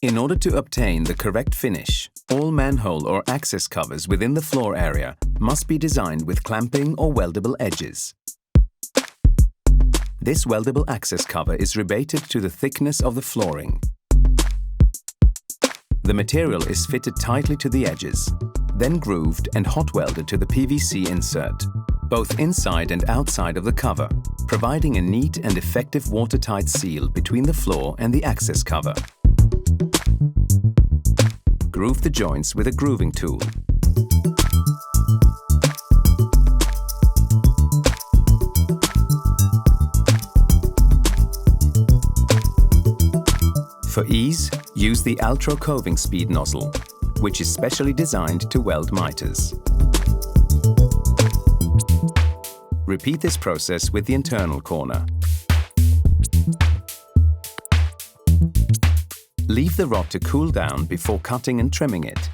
In order to obtain the correct finish, all manhole or access covers within the floor area must be designed with clamping or weldable edges. This weldable access cover is rebated to the thickness of the flooring. The material is fitted tightly to the edges, then grooved and hot welded to the PVC insert, both inside and outside of the cover, providing a neat and effective watertight seal between the floor and the access cover. Groove the joints with a grooving tool. For ease, use the Altro coving speed nozzle, which is specially designed to weld miters. Repeat this process with the internal corner. Leave the rod to cool down before cutting and trimming it.